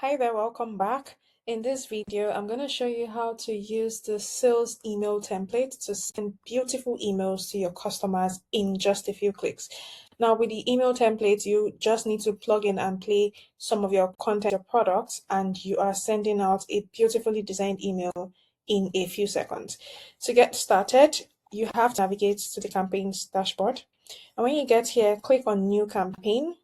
Hi there, welcome back. In this video, I'm going to show you how to use the sales email template to send beautiful emails to your customers in just a few clicks. Now, with the email template, you just need to plug in and play some of your content, your products, and you are sending out a beautifully designed email in a few seconds. To get started, you have to navigate to the campaigns dashboard. And when you get here, click on New Campaign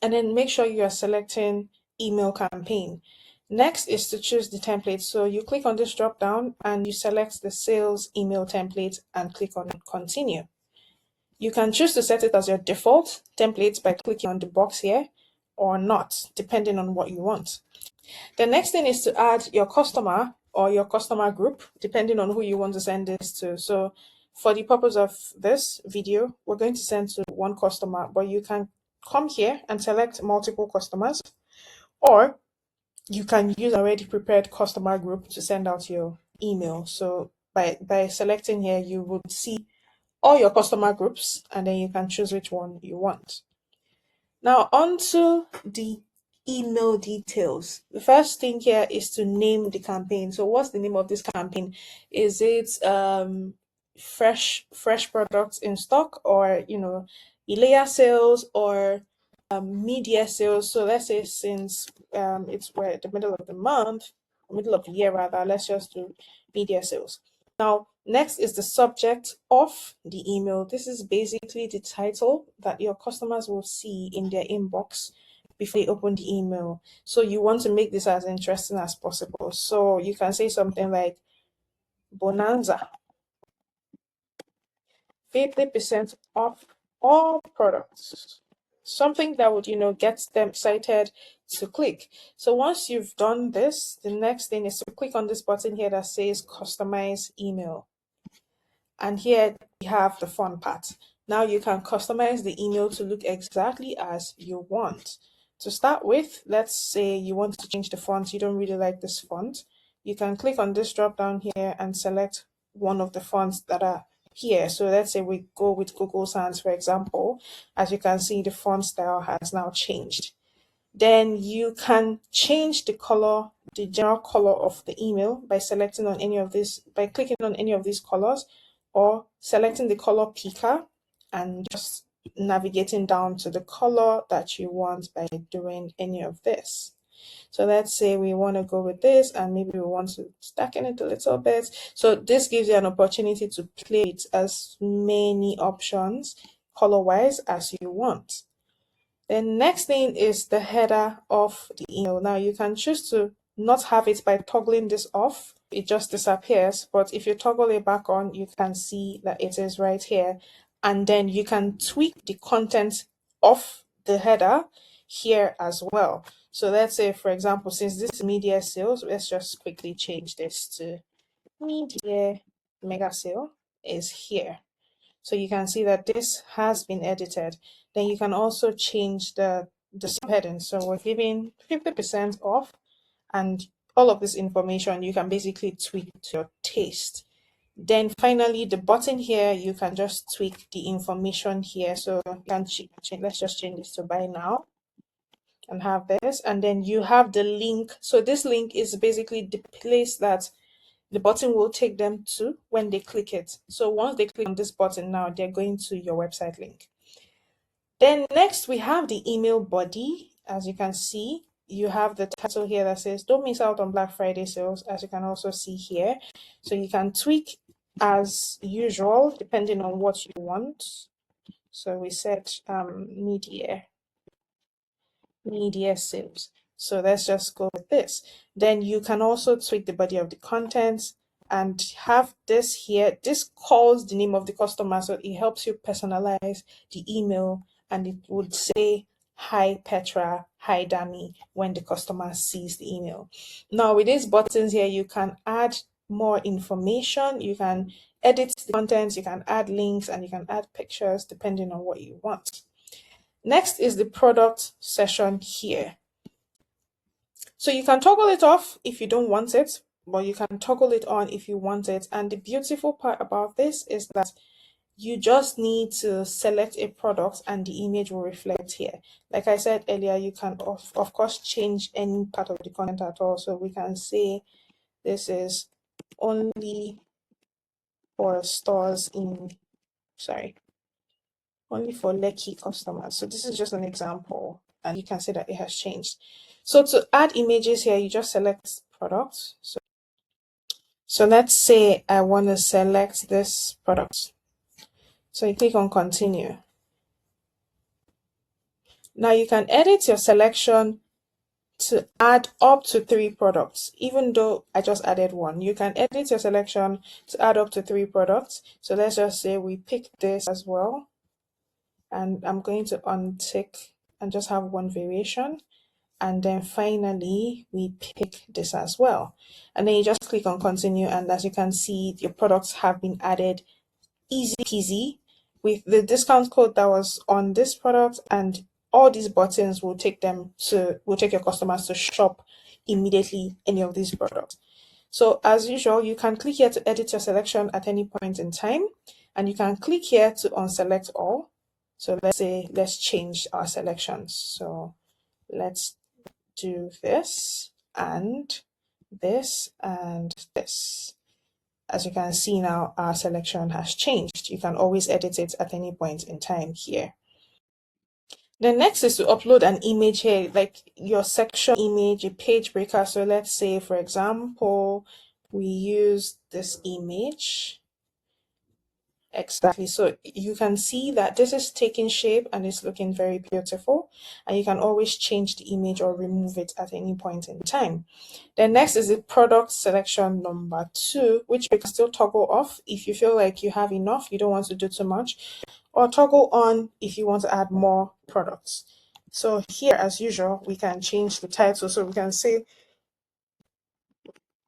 and then make sure you are selecting email campaign. Next is to choose the template. So you click on this drop down and you select the sales email template and click on continue. You can choose to set it as your default template by clicking on the box here or not, depending on what you want. The next thing is to add your customer or your customer group, depending on who you want to send this to. So for the purpose of this video, we're going to send to one customer, but you can come here and select multiple customers, or you can use already prepared customer group to send out your email. So by selecting here, you would see all your customer groups, and then you can choose which one you want. Now onto the email details. The first thing here is to name the campaign. So what's the name of this campaign? Is it fresh products in stock, or Ilea sales, or Midyear sales? So let's say since we're at the middle of the month, middle of the year rather, let's just do Midyear sales. Now, next is the subject of the email. This is basically the title that your customers will see in their inbox before they open the email. So you want to make this as interesting as possible. So you can say something like Bonanza, 50% off all products. Something that would, get them excited to click. So once you've done this, the next thing is to click on this button here that says customize email. And here we have the fun part. Now you can customize the email to look exactly as you want. To start with, let's say you want to change the font, you don't really like this font. You can click on this drop down here and select one of the fonts that are here. So let's say we go with Google Sans, for example. As you can see, the font style has now changed. Then you can change the color, the general color of the email by selecting on any of this, by clicking on any of these colors, or selecting the color picker and just navigating down to the color that you want by doing any of this. So let's say we want to go with this, and maybe we want to darken it a little bit. So this gives you an opportunity to play it as many options color-wise as you want. The next thing is the header of the email. Now you can choose to not have it by toggling this off. It just disappears. But if you toggle it back on, you can see that it is right here. And then you can tweak the content of the header here as well. So let's say, for example, since this is Midyear sales, let's just quickly change this to Midyear mega sale is here. So you can see that this has been edited. Then you can also change the subheading. So we're giving 50% off, and all of this information you can basically tweak to your taste. Then finally, the button here, you can just tweak the information here. So you can change, let's just change this to buy now and have this. And then you have the link. So this link is basically the place that the button will take them to when they click it. So once they click on this button now, they're going to your website link. Then next we have the email body. As you can see, you have the title here that says don't miss out on Black Friday sales, as you can also see here. So you can tweak as usual depending on what you want. So we said Midyear sales. So let's just go with this. Then you can also tweak the body of the content and have this here. This calls the name of the customer, so it helps you personalize the email, and it would say, "Hi Petra, hi Dami," when the customer sees the email. Now with these buttons here, you can add more information, you can edit the content, you can add links, and you can add pictures depending on what you want. Next is the product session here. So you can toggle it off if you don't want it, but you can toggle it on if you want it. And the beautiful part about this is that you just need to select a product and the image will reflect here. Like I said earlier, you can of course change any part of the content at all. So we can say this is only for stores in, sorry, only for Lekki customers. So this is just an example, and you can see that it has changed. So to add images here, you just select product. So let's say I want to select this product. So you click on continue. Now you can edit your selection to add up to 3 products. Even though I just added 1, you can edit your selection to add up to 3 products. So let's just say we pick this as well. And I'm going to untick and just have 1 variation. And then finally, we pick this as well. And then you just click on continue. And as you can see, your products have been added easy peasy with the discount code that was on this product, and all these buttons will take your customers to shop immediately any of these products. So as usual, you can click here to edit your selection at any point in time, and you can click here to unselect all. So let's change our selections. So let's do this and this and this. As you can see now, our selection has changed. You can always edit it at any point in time here. The next is to upload an image here, like your section image, a page breaker. So let's say, for example, we use this image. Exactly. So you can see that this is taking shape and it's looking very beautiful. And you can always change the image or remove it at any point in time. Then next is the product selection number 2, which you can still toggle off if you feel like you have enough, you don't want to do too much, or toggle on if you want to add more products. So here, as usual, we can change the title. So we can say,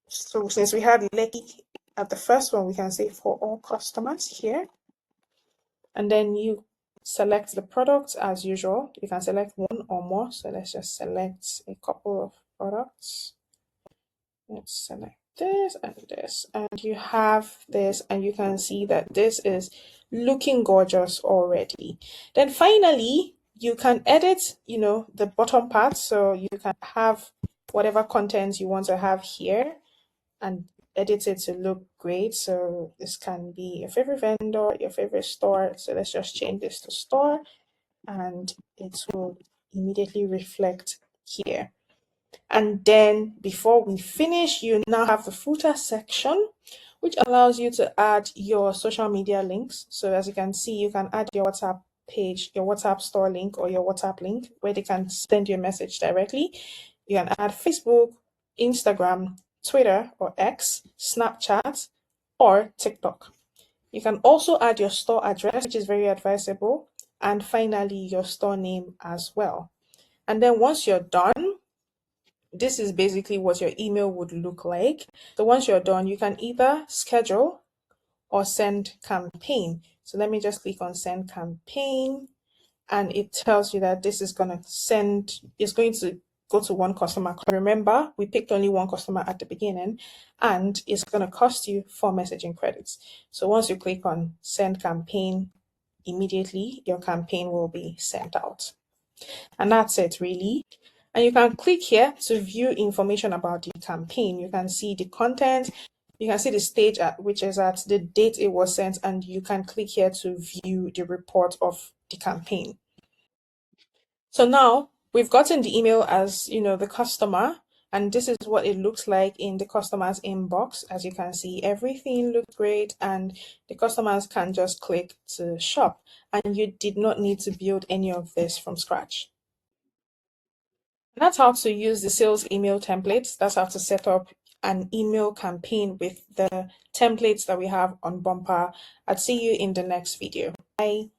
so since we had Lekki at the first one, we can say for all customers here. And then you select the products as usual. You can select 1 or more. So let's just select a couple of products. Let's select this and this, and you have this, and you can see that this is looking gorgeous already. Then finally, you can edit, the bottom part. So you can have whatever content you want to have here and edit it to look great. So this can be your favorite vendor, your favorite store. So let's just change this to store, and it will immediately reflect here. And then before we finish, you now have the footer section, which allows you to add your social media links. So as you can see, you can add your WhatsApp page, your WhatsApp store link, or your WhatsApp link where they can send you a message directly. You can add Facebook, Instagram, Twitter or X, Snapchat, or TikTok. You can also add your store address, which is very advisable, and finally your store name as well. And then once you're done, this is basically what your email would look like. So once you're done, you can either schedule or send campaign. So let me just click on send campaign, and it tells you that this is going to go to 1 customer. Remember, we picked only 1 customer at the beginning, and it's going to cost you 4 messaging credits. So once you click on send campaign, immediately your campaign will be sent out. And that's it, really. And you can click here to view information about the campaign. You can see the content, you can see the stage at which is at the date it was sent, and you can click here to view the report of the campaign. So now we've gotten the email as, the customer, and this is what it looks like in the customer's inbox. As you can see, everything looked great, and the customers can just click to shop, and you did not need to build any of this from scratch. And that's how to use the sales email templates. That's how to set up an email campaign with the templates that we have on Bumpa. I'll see you in the next video. Bye.